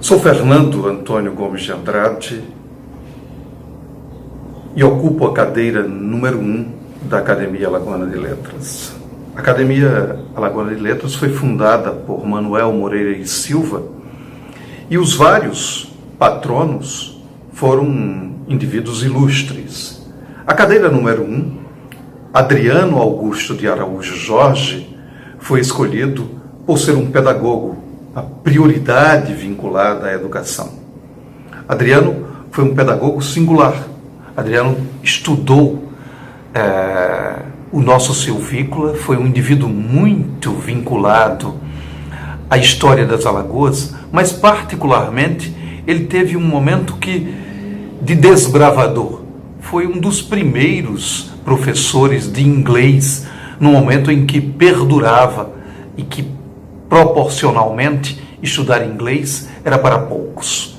Sou Fernando Antônio Gomes de Andrade e ocupo a cadeira número 1 da Academia Alagoana de Letras. A Academia Alagoana de Letras foi fundada por Manuel Moreira e Silva e os vários patronos foram indivíduos ilustres. A cadeira número 1, Adriano Augusto de Araújo Jorge, foi escolhido por ser um pedagogo, a prioridade vinculada à educação. Adriano foi um pedagogo singular. Adriano estudou o nosso Silvícola, foi um indivíduo muito vinculado à história das Alagoas, mas particularmente ele teve um momento de desbravador. Foi um dos primeiros professores de inglês, no momento em que perdurava e que proporcionalmente estudar inglês era para poucos.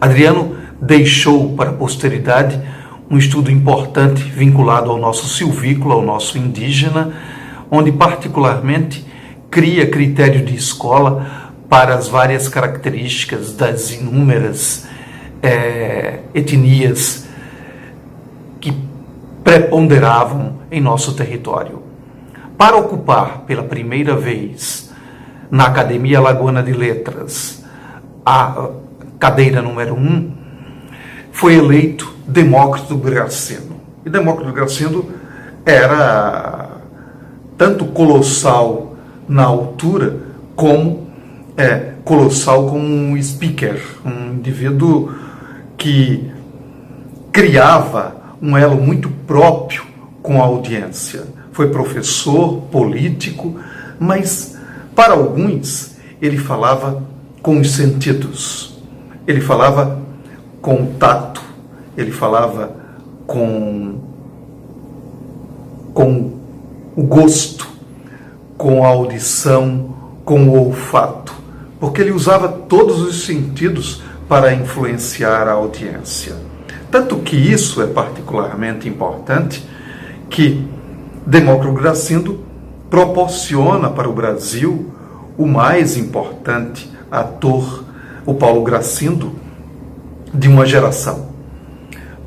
Adriano deixou para a posteridade um estudo importante vinculado ao nosso silvícola, ao nosso indígena, onde particularmente cria critério de escola para as várias características das inúmeras etnias que preponderavam em nosso território. Para ocupar pela primeira vez na Academia Alagoana de Letras a cadeira número 1, foi eleito Demócrito Graceno. E Demócrito Graceno era tanto colossal na altura como colossal como um speaker, um indivíduo que criava um elo muito próprio com a audiência. Foi professor, político, mas para alguns ele falava com os sentidos, ele falava com o tato, ele falava com o gosto, com a audição, com o olfato, porque ele usava todos os sentidos para influenciar a audiência. Tanto que isso é particularmente importante que Demócrito Graceno proporciona para o Brasil o mais importante ator, o Paulo Gracindo, de uma geração.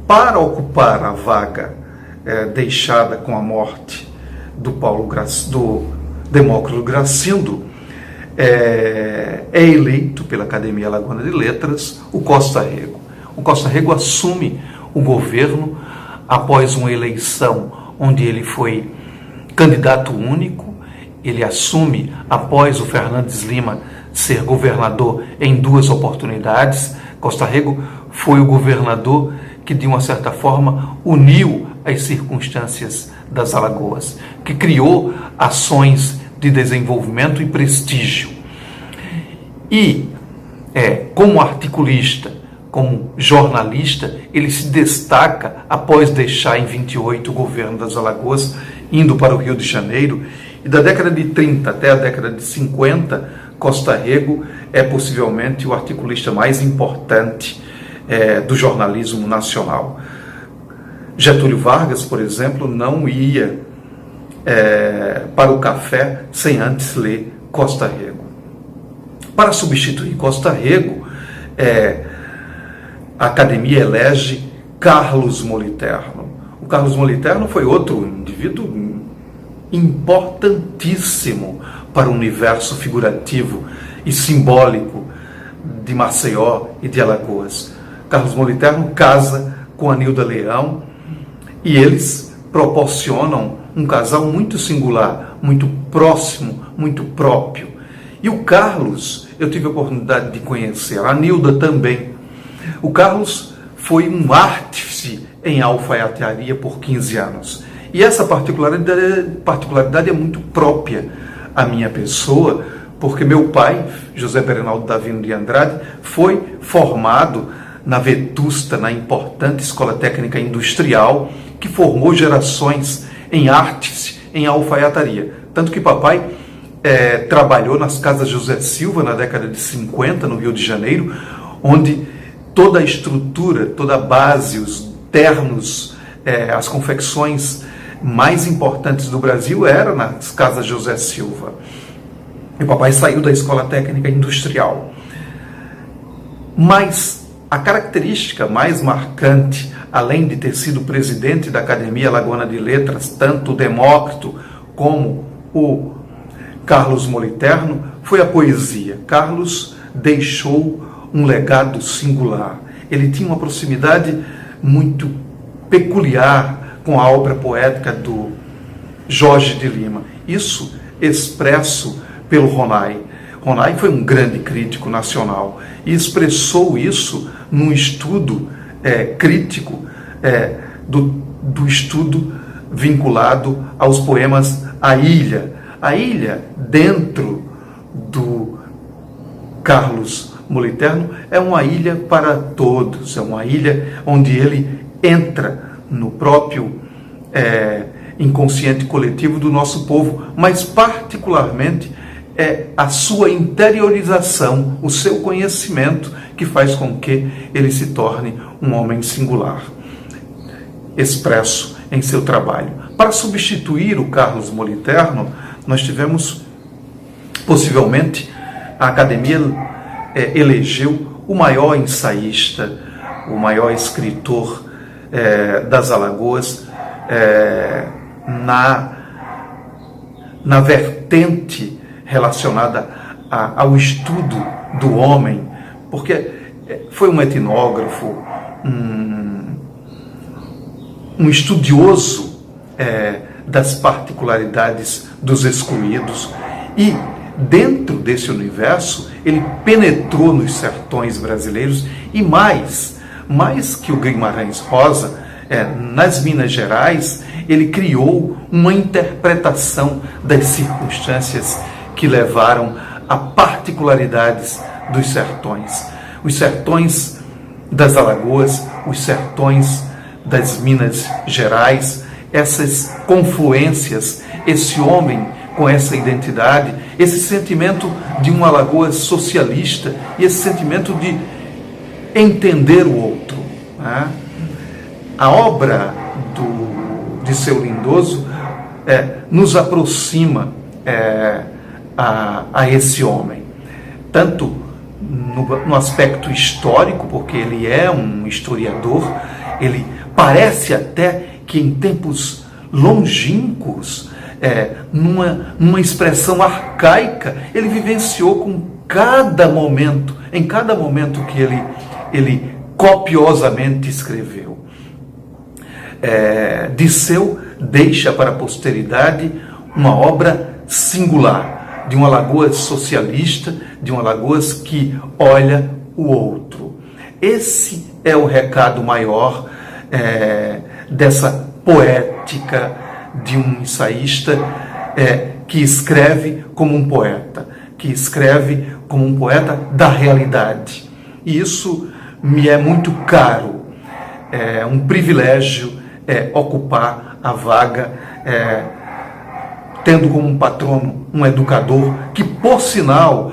Para ocupar a vaga deixada com a morte do Demócrito Gracindo, é eleito pela Academia Alagoana de Letras o Costa Rego. O Costa Rego assume o governo após uma eleição onde ele foi candidato único. Ele assume após o Fernandes Lima ser governador em 2 oportunidades. Costa Rego foi o governador que, de uma certa forma, uniu as circunstâncias das Alagoas, que criou ações de desenvolvimento e prestígio. E, como articulista, como jornalista, ele se destaca após deixar em 28 o governo das Alagoas, indo para o Rio de Janeiro, e da década de 30 até a década de 50, Costa Rego é possivelmente o articulista mais importante do jornalismo nacional. Getúlio Vargas, por exemplo, não ia para o café sem antes ler Costa Rego. Para substituir Costa Rego, a Academia elege Carlos Moliterno. O Carlos Moliterno foi outro indivíduo importantíssimo para o universo figurativo e simbólico de Maceió e de Alagoas. Carlos Moliterno casa com Anilda Leão e eles proporcionam um casal muito singular, muito próximo, muito próprio. E o Carlos, eu tive a oportunidade de conhecer, a Anilda também. O Carlos foi um artífice em alfaiataria por 15 anos. E essa particularidade é muito própria à minha pessoa, porque meu pai, José Bernaldo Davino de Andrade, foi formado na Vetusta, na importante Escola Técnica Industrial, que formou gerações em artes, em alfaiataria. Tanto que papai trabalhou nas casas José Silva na década de 50, no Rio de Janeiro, onde toda a estrutura, toda a base, os ternos, as confecções mais importantes do Brasil era nas casas José Silva. E o papai saiu da Escola Técnica Industrial. Mas a característica mais marcante, além de ter sido presidente da Academia Alagoana de Letras, tanto o Demócrito como o Carlos Moliterno, foi a poesia. Carlos deixou um legado singular. Ele tinha uma proximidade muito peculiar com a obra poética do Jorge de Lima. Isso expresso pelo Ronay. Ronay foi um grande crítico nacional e expressou isso num estudo crítico do estudo vinculado aos poemas A Ilha. A Ilha, dentro do Carlos Moliterno, é uma ilha para todos, é uma ilha onde ele entra no próprio inconsciente coletivo do nosso povo, mas particularmente é a sua interiorização, o seu conhecimento, que faz com que ele se torne um homem singular, expresso em seu trabalho. Para substituir o Carlos Moliterno, nós tivemos, possivelmente, a Academia elegeu o maior ensaísta, o maior escritor das Alagoas, na vertente relacionada ao estudo do homem, porque foi um etnógrafo, um estudioso das particularidades dos excluídos, e dentro desse universo ele penetrou nos sertões brasileiros e mais que o Guimarães Rosa, nas Minas Gerais, ele criou uma interpretação das circunstâncias que levaram a particularidades dos sertões. Os sertões das Alagoas, os sertões das Minas Gerais, essas confluências, esse homem com essa identidade, esse sentimento de uma Alagoas socialista e esse sentimento de entender o outro, né? A obra de Seu Lindoso nos aproxima a esse homem, tanto no aspecto histórico, porque ele é um historiador, ele parece até que em tempos longínquos, numa expressão arcaica, ele vivenciou com cada momento, em cada momento que ele copiosamente escreveu. Disseu deixa para a posteridade uma obra singular, de uma Alagoas socialista, de uma Alagoas que olha o outro. Esse é o recado maior dessa poética de um ensaísta que escreve como um poeta, que escreve como um poeta da realidade. E isso me é muito caro, é um privilégio ocupar a vaga, tendo como um patrono um educador que, por sinal,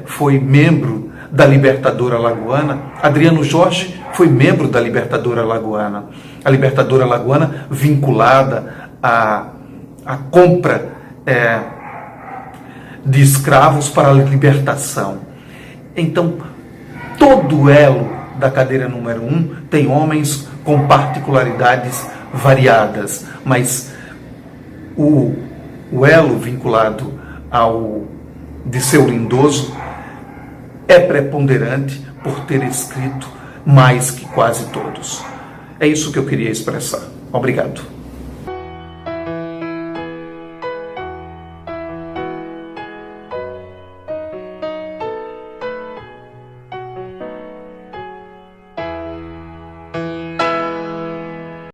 foi membro da Libertadora Alagoana. Adriano Jorge foi membro da Libertadora Alagoana. A Libertadora Alagoana vinculada à compra de escravos para a libertação. Então, todo o elo da cadeira número 1 tem homens com particularidades variadas, mas o elo vinculado ao de Seu Lindoso é preponderante por ter escrito mais que quase todos. É isso que eu queria expressar. Obrigado.